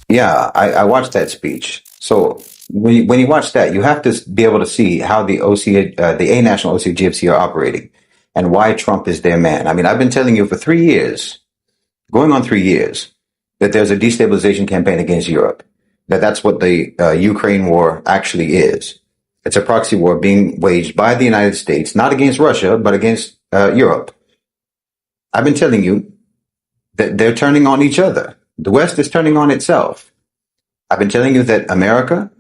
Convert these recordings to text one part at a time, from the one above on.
Yeah, I watched that speech. So when you watch that, you have to be able to see how the A national OCGFC are operating and why Trump is their man. I mean, I've been telling you for 3 years, going on 3 years, that there's a destabilization campaign against Europe. That's what the Ukraine war actually is. It's a proxy war being waged by the United States, not against Russia, but against Europe. I've been telling you that they're turning on each other. The West is turning on itself. I've been telling you that America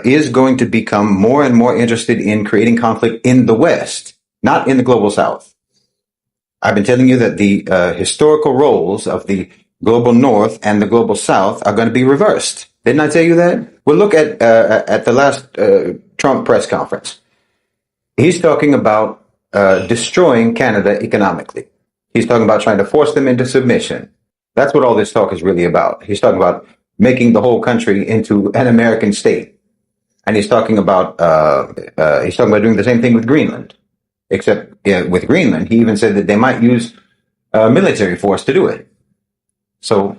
is going to become more and more interested in creating conflict in the West, not in the global South. I've been telling you that the historical roles of the global North and the global South are going to be reversed. Didn't I tell you that? Well, look at the last Trump press conference. He's talking about destroying Canada economically. He's talking about trying to force them into submission. That's what all this talk is really about. He's talking about making the whole country into an American state, and he's talking about doing the same thing with Greenland. Except with Greenland, he even said that they might use military force to do it. So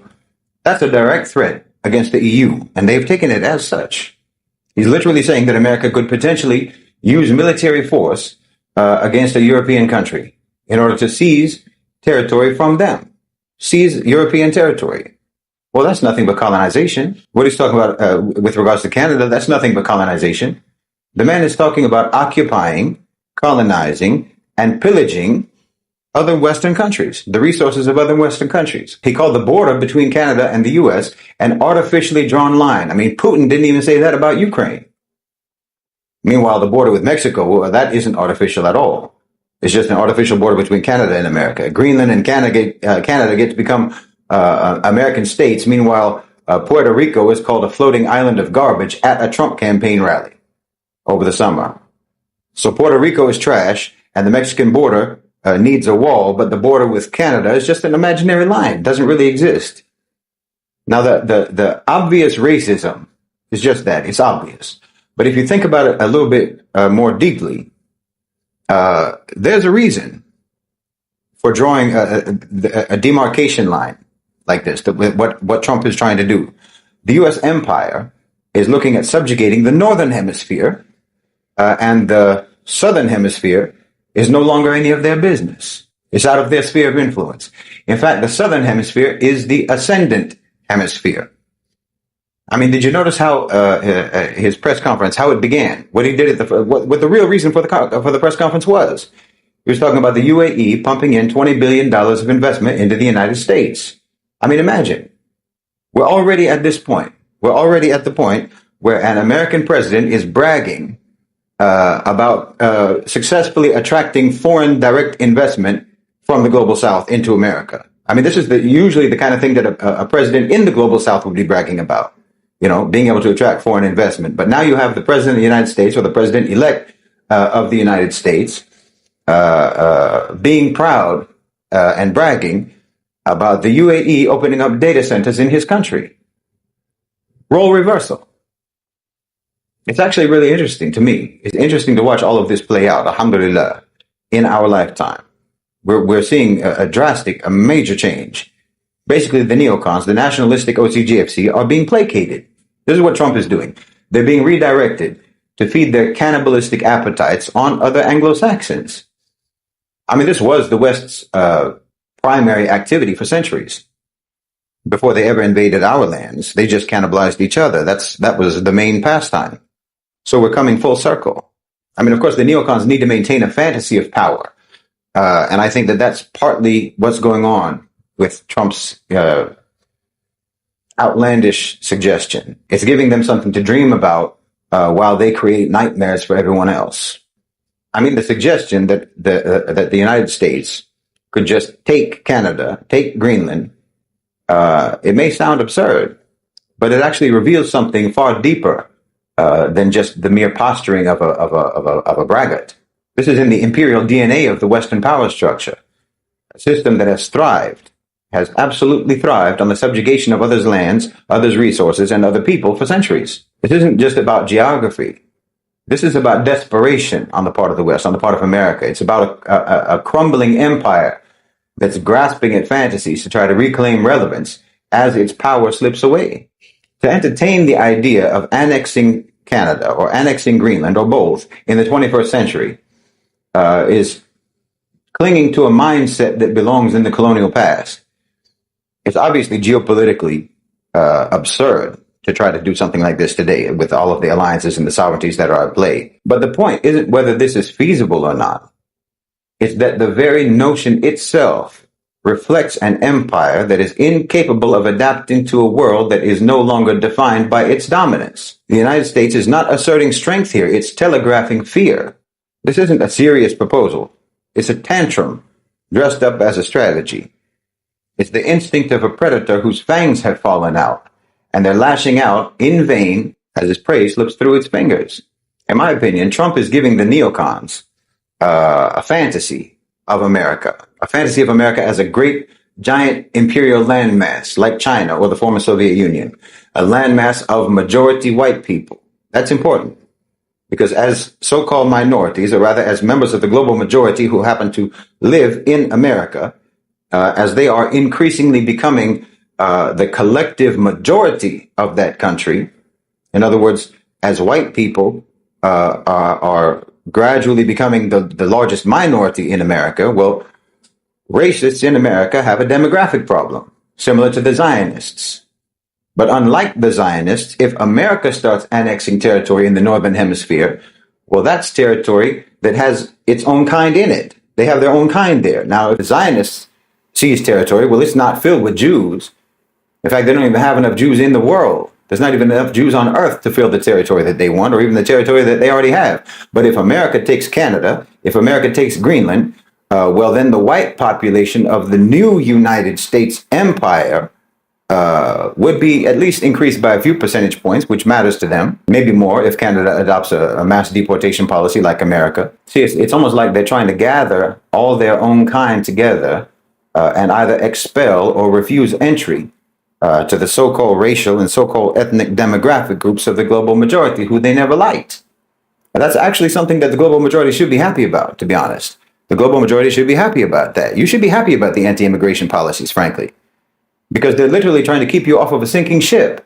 that's a direct threat against the EU, and they've taken it as such. He's literally saying that America could potentially use military force against a European country in order to seize territory from them. Seize European territory. Well, that's nothing but colonization. What he's talking about with regards to Canada, that's nothing but colonization. The man is talking about occupying, colonizing, and pillaging other Western countries, the resources of other Western countries. He called the border between Canada and the U.S. an artificially drawn line. I mean, Putin didn't even say that about Ukraine. Meanwhile, the border with Mexico, well, that isn't artificial at all. It's just an artificial border between Canada and America. Greenland and Canada get to become American states. Meanwhile, Puerto Rico is called a floating island of garbage at a Trump campaign rally over the summer. So Puerto Rico is trash, and the Mexican border needs a wall, but the border with Canada is just an imaginary line. It doesn't really exist. Now, the obvious racism is just that. It's obvious. But if you think about it a little bit more deeply, there's a reason for drawing a demarcation line like this, what Trump is trying to do. The U.S. empire is looking at subjugating the northern hemisphere, and the southern hemisphere is no longer any of their business. It's out of their sphere of influence. In fact, the southern hemisphere is the ascendant hemisphere. I mean, did you notice how his press conference, how it began? What he did what the real reason for the press conference was? He was talking about the UAE pumping in $20 billion of investment into the United States. I mean, imagine. We're already at this point. We're already at the point where an American president is bragging about successfully attracting foreign direct investment from the global South into America. I mean, this is usually the kind of thing that a president in the global South would be bragging about, you know, being able to attract foreign investment. But now you have the president of the United States, or the president-elect of the United States, being proud and bragging about the UAE opening up data centers in his country. Role reversal. It's actually really interesting to me. It's interesting to watch all of this play out, alhamdulillah, in our lifetime. We're seeing a major change. Basically, the neocons, the nationalistic OCGFC, are being placated. This is what Trump is doing. They're being redirected to feed their cannibalistic appetites on other Anglo-Saxons. I mean, this was the West's primary activity for centuries. Before they ever invaded our lands, they just cannibalized each other. That was the main pastime. So we're coming full circle. I mean, of course, the neocons need to maintain a fantasy of power. And I think that that's partly what's going on with Trump's outlandish suggestion. It's giving them something to dream about while they create nightmares for everyone else. I mean, the suggestion that the United States could just take Canada, take Greenland, it may sound absurd, but it actually reveals something far deeper than just the mere posturing of a braggart. This is in the imperial DNA of the Western power structure, a system that has absolutely thrived on the subjugation of others' lands, others' resources, and other people for centuries. This isn't just about geography. This is about desperation on the part of the West, on the part of America. It's about a crumbling empire that's grasping at fantasies to try to reclaim relevance as its power slips away. To entertain the idea of annexing Canada or annexing Greenland or both in the 21st century is clinging to a mindset that belongs in the colonial past. It's obviously geopolitically absurd to try to do something like this today with all of the alliances and the sovereignties that are at play. But the point isn't whether this is feasible or not. It's that the very notion itself reflects an empire that is incapable of adapting to a world that is no longer defined by its dominance. The United States is not asserting strength here, it's telegraphing fear. This isn't a serious proposal. It's a tantrum dressed up as a strategy. It's the instinct of a predator whose fangs have fallen out, and they're lashing out in vain as his prey slips through its fingers. In my opinion, Trump is giving the neocons a fantasy of America as a great giant imperial landmass like China or the former Soviet Union, a landmass of majority white people. That's important because as so-called minorities, or rather as members of the global majority who happen to live in America, as they are increasingly becoming the collective majority of that country, in other words, as white people are gradually becoming the largest minority in America, well, racists in America have a demographic problem, similar to the Zionists. But unlike the Zionists, if America starts annexing territory in the Northern Hemisphere, well, that's territory that has its own kind in it. They have their own kind there. Now, if the Zionists seize territory, well, it's not filled with Jews. In fact, they don't even have enough Jews in the world. There's not even enough Jews on earth to fill the territory that they want, or even the territory that they already have. But if America takes Canada, if America takes Greenland, well, then the white population of the new United States empire would be at least increased by a few percentage points, which matters to them. Maybe more if Canada adopts a mass deportation policy like America. See, it's almost like they're trying to gather all their own kind together and either expel or refuse entry to the so-called racial and so-called ethnic demographic groups of the global majority who they never liked. And that's actually something that the global majority should be happy about, to be honest. The global majority should be happy about that. You should be happy about the anti-immigration policies, frankly, because they're literally trying to keep you off of a sinking ship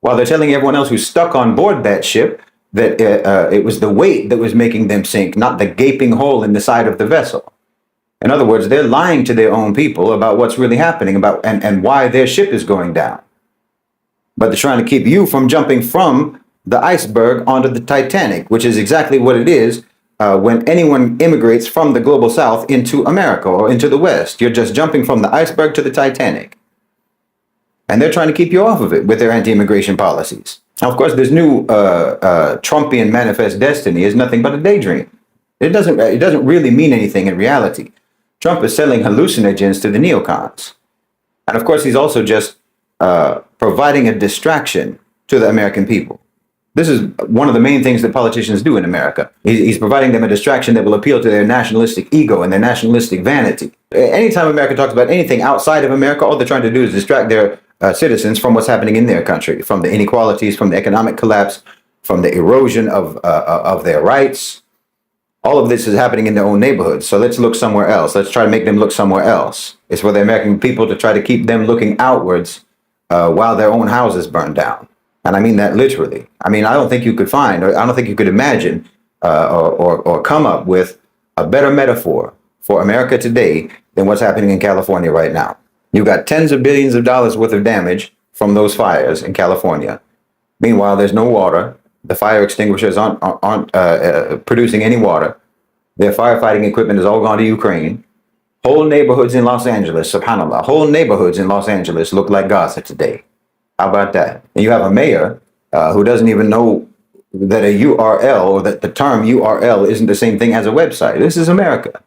while they're telling everyone else who's stuck on board that ship that it was the weight that was making them sink, not the gaping hole in the side of the vessel. In other words, they're lying to their own people about what's really happening and why their ship is going down. But they're trying to keep you from jumping from the iceberg onto the Titanic, which is exactly what it is when anyone immigrates from the global south into America or into the West. You're just jumping from the iceberg to the Titanic. And they're trying to keep you off of it with their anti-immigration policies. Now, of course, this new Trumpian manifest destiny is nothing but a daydream. It doesn't really mean anything in reality. Trump is selling hallucinogens to the neocons. And of course, he's also just providing a distraction to the American people. This is one of the main things that politicians do in America. He's providing them a distraction that will appeal to their nationalistic ego and their nationalistic vanity. Anytime America talks about anything outside of America, all they're trying to do is distract their citizens from what's happening in their country, from the inequalities, from the economic collapse, from the erosion of their rights. All of this is happening in their own neighborhoods. So let's look somewhere else. Let's try to make them look somewhere else. It's for the American people to try to keep them looking outwards while their own houses burn down. And I mean that literally. I mean, I don't think you could find, or I don't think you could imagine or come up with a better metaphor for America today than what's happening in California right now. You've got tens of billions of dollars worth of damage from those fires in California. Meanwhile, there's no water. The fire extinguishers aren't producing any water. Their firefighting equipment is all gone to Ukraine. Whole neighborhoods in Los Angeles, subhanAllah, whole neighborhoods in Los Angeles look like Gaza today. How about that? And you have a mayor who doesn't even know that a URL or that the term URL isn't the same thing as a website. This is America.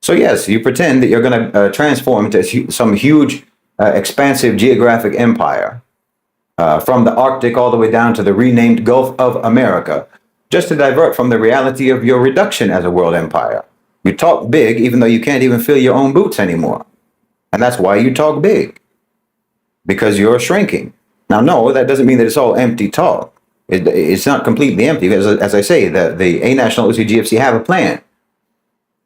So yes, you pretend that you're going to transform into some huge, expansive geographic empire from the Arctic all the way down to the renamed Gulf of America, just to divert from the reality of your reduction as a world empire. You talk big, even though you can't even fill your own boots anymore. And that's why you talk big, because you're shrinking. Now, no, that doesn't mean that it's all empty talk. It's not completely empty. Because, as I say, the A National OCGFC have a plan.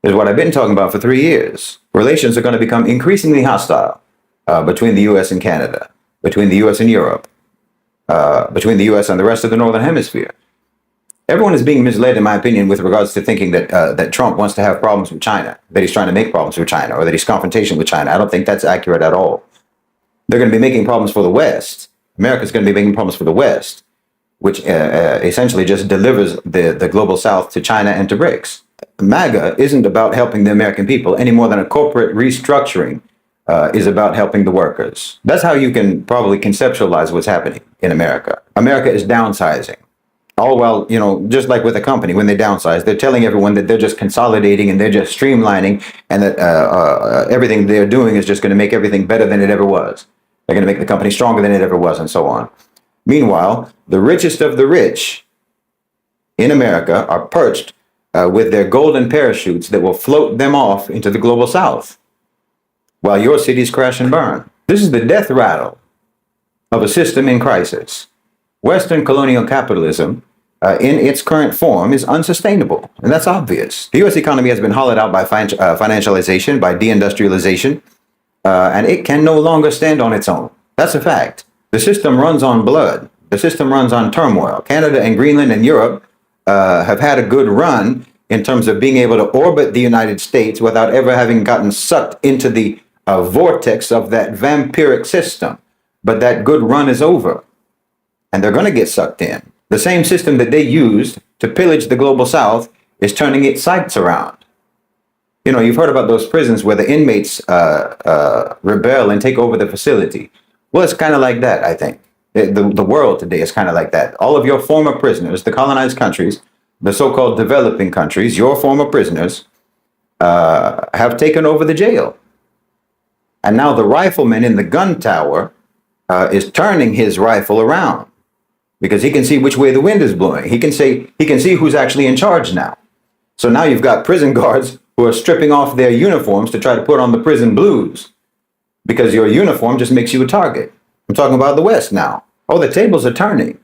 Is what I've been talking about for 3 years. Relations are going to become increasingly hostile between the U.S. and Canada. between the U.S. and Europe, between the U.S. and the rest of the Northern Hemisphere. Everyone is being misled, in my opinion, with regards to thinking that that Trump wants to have problems with China, that he's trying to make problems with China, or that he's confrontation with China. I don't think that's accurate at all. They're going to be making problems for the West. America's going to be making problems for the West, which essentially just delivers the global South to China and to BRICS. MAGA isn't about helping the American people any more than a corporate restructuring is about helping the workers. That's how you can probably conceptualize what's happening in America. America is downsizing. All while, just like with a company, when they downsize, they're telling everyone that they're just consolidating and they're just streamlining, and that everything they're doing is just going to make everything better than it ever was. They're going to make the company stronger than it ever was, and so on. Meanwhile, the richest of the rich in America are perched with their golden parachutes that will float them off into the global South, while your cities crash and burn. This is the death rattle of a system in crisis. Western colonial capitalism, in its current form, is unsustainable, and that's obvious. The U.S. economy has been hollowed out by financialization, by deindustrialization, and it can no longer stand on its own. That's a fact. The system runs on blood. The system runs on turmoil. Canada and Greenland and Europe have had a good run in terms of being able to orbit the United States without ever having gotten sucked into the vortex of that vampiric system. But that good run is over, and they're going to get sucked in. The same system that they used to pillage the global South is turning its sights around. You've heard about those prisons where the inmates rebel and take over the facility. Well, it's kind of like that, I think. The world today is kind of like that. All of your former prisoners, the colonized countries, the so-called developing countries, your former prisoners, have taken over the jail. And now the rifleman in the gun tower is turning his rifle around, because he can see which way the wind is blowing. He can see who's actually in charge now. So now you've got prison guards who are stripping off their uniforms to try to put on the prison blues, because your uniform just makes you a target. I'm talking about the West now. Oh, the tables are turning.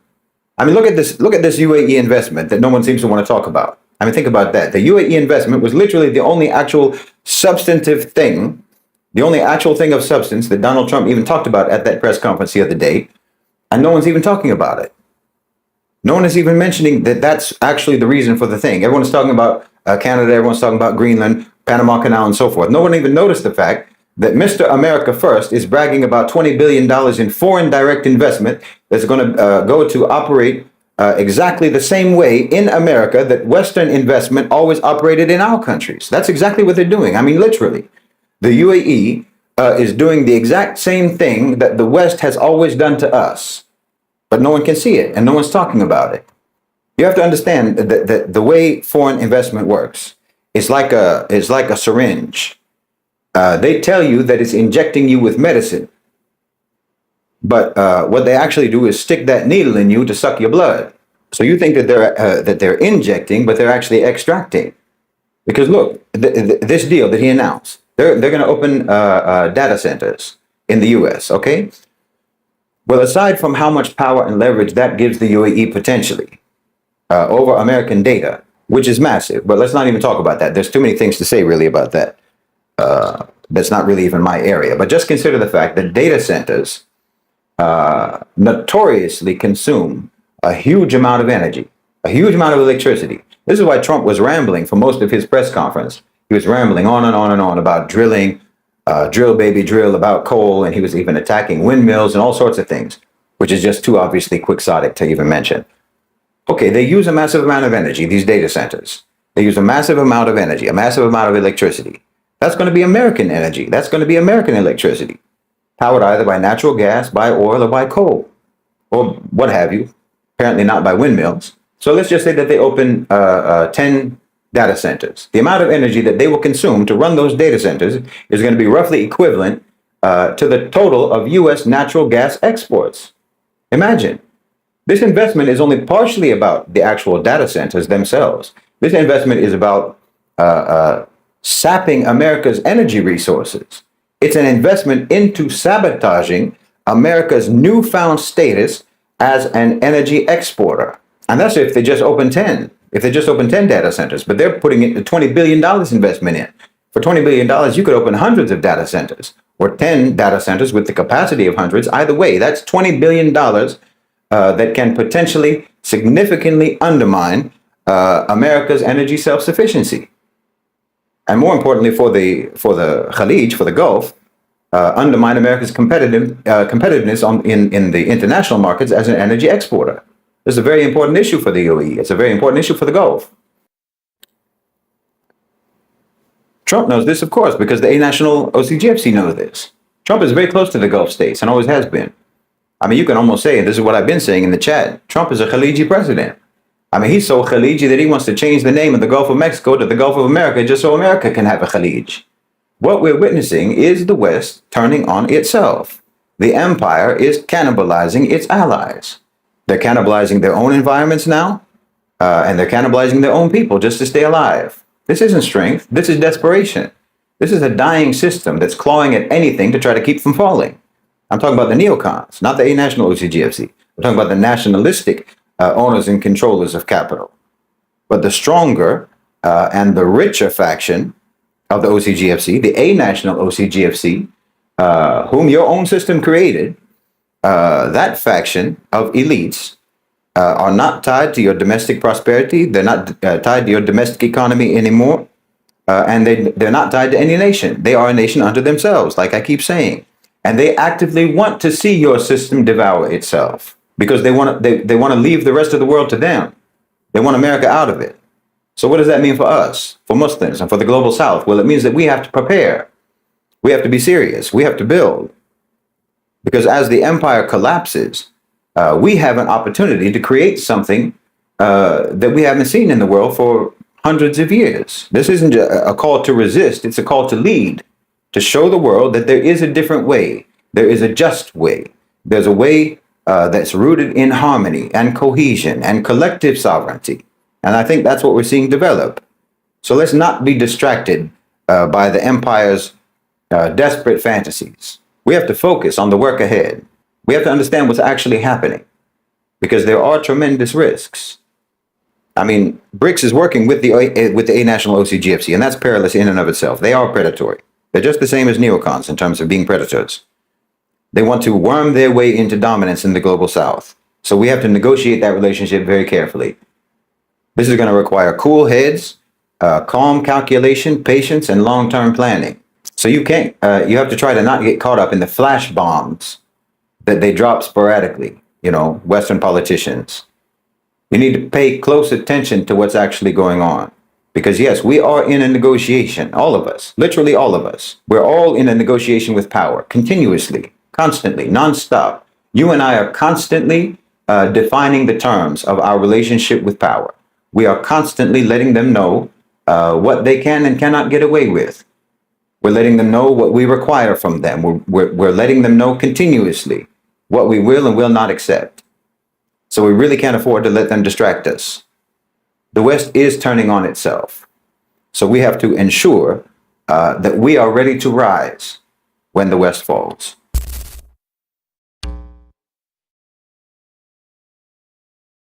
I mean, look at this UAE investment that no one seems to want to talk about. I mean, think about that. The UAE investment was literally the only actual substantive thing, the only actual thing of substance that Donald Trump even talked about at that press conference the other day, and no one's even talking about it. No one is even mentioning that that's actually the reason for the thing. Everyone's talking about Canada, everyone's talking about Greenland, Panama Canal, and so forth. No one even noticed the fact that Mr. America First is bragging about $20 billion in foreign direct investment that's going to go to operate exactly the same way in America that Western investment always operated in our countries. That's exactly what they're doing. I mean, literally. The UAE is doing the exact same thing that the West has always done to us, but no one can see it, and no one's talking about it. You have to understand that the way foreign investment works is like a syringe. They tell you that it's injecting you with medicine, but what they actually do is stick that needle in you to suck your blood. So you think that they're injecting, but they're actually extracting. Because look, this deal that he announced, they're going to open data centers in the U.S. Okay. Well, aside from how much power and leverage that gives the UAE potentially over American data, which is massive, but let's not even talk about that. There's too many things to say really about that. That's not really even my area. But just consider the fact that data centers notoriously consume a huge amount of energy, a huge amount of electricity. This is why Trump was rambling for most of his press conference. He was rambling on and on and on about drilling, drill baby drill, about coal, and he was even attacking windmills and all sorts of things, which is just too obviously quixotic to even mention. Okay, they use a massive amount of energy, these data centers. They use a massive amount of energy, a massive amount of electricity. That's going to be American energy. That's going to be American electricity, powered either by natural gas, by oil, or by coal, or what have you. Apparently not by windmills. So let's just say that they open 10 data centers. The amount of energy that they will consume to run those data centers is going to be roughly equivalent to the total of U.S. natural gas exports. Imagine. This investment is only partially about the actual data centers themselves. This investment is about sapping America's energy resources. It's an investment into sabotaging America's newfound status as an energy exporter. And that's if they just open 10. If they just open 10 data centers, but they're putting in $20 billion investment in. For $20 billion, you could open hundreds of data centers or 10 data centers with the capacity of hundreds. Either way, that's $20 billion that can potentially significantly undermine America's energy self-sufficiency. And more importantly, for the Khalij, for the Gulf, undermine America's competitiveness in the international markets as an energy exporter. This is a very important issue for the UAE. It's a very important issue for the Gulf. Trump knows this, of course, because the A National OCGFC knows this. Trump is very close to the Gulf states and always has been. I mean, you can almost say, and this is what I've been saying in the chat, Trump is a Khaliji president. I mean, he's so Khaliji that he wants to change the name of the Gulf of Mexico to the Gulf of America just so America can have a Khalij. What we're witnessing is the West turning on itself. The empire is cannibalizing its allies. They're cannibalizing their own environments now, and they're cannibalizing their own people just to stay alive. This isn't strength. This is desperation. This is a dying system that's clawing at anything to try to keep from falling. I'm talking about the neocons, not the A National OCGFC. We're talking about the nationalistic owners and controllers of capital. But the stronger and the richer faction of the OCGFC, the A National OCGFC, whom your own system created, that faction of elites are not tied to your domestic prosperity. They're not tied to your domestic economy anymore. And they're not tied to any nation. They are a nation unto themselves, like I keep saying. And they actively want to see your system devour itself because they want to leave the rest of the world to them. They want America out of it. So what does that mean for us, for Muslims, and for the global South? Well, it means that we have to prepare. We have to be serious. We have to build. Because as the empire collapses, we have an opportunity to create something that we haven't seen in the world for hundreds of years. This isn't a call to resist. It's a call to lead, to show the world that there is a different way. There is a just way. There's a way that's rooted in harmony and cohesion and collective sovereignty. And I think that's what we're seeing develop. So let's not be distracted by the empire's desperate fantasies. We have to focus on the work ahead. We have to understand what's actually happening because there are tremendous risks. I mean, BRICS is working with the A National OCGFC, and that's perilous in and of itself. They are predatory. They're just the same as neocons in terms of being predators. They want to worm their way into dominance in the global South. So we have to negotiate that relationship very carefully. This is going to require cool heads, calm calculation, patience, and long-term planning. So you have to try to not get caught up in the flash bombs that they drop sporadically, Western politicians. You need to pay close attention to what's actually going on. Because yes, we are in a negotiation, all of us, literally all of us. We're all in a negotiation with power, continuously, constantly, nonstop. You and I are constantly defining the terms of our relationship with power. We are constantly letting them know what they can and cannot get away with. We're letting them know what we require from them. We're letting them know continuously what we will and will not accept. So we really can't afford to let them distract us. The West is turning on itself. So we have to ensure that we are ready to rise when the West falls.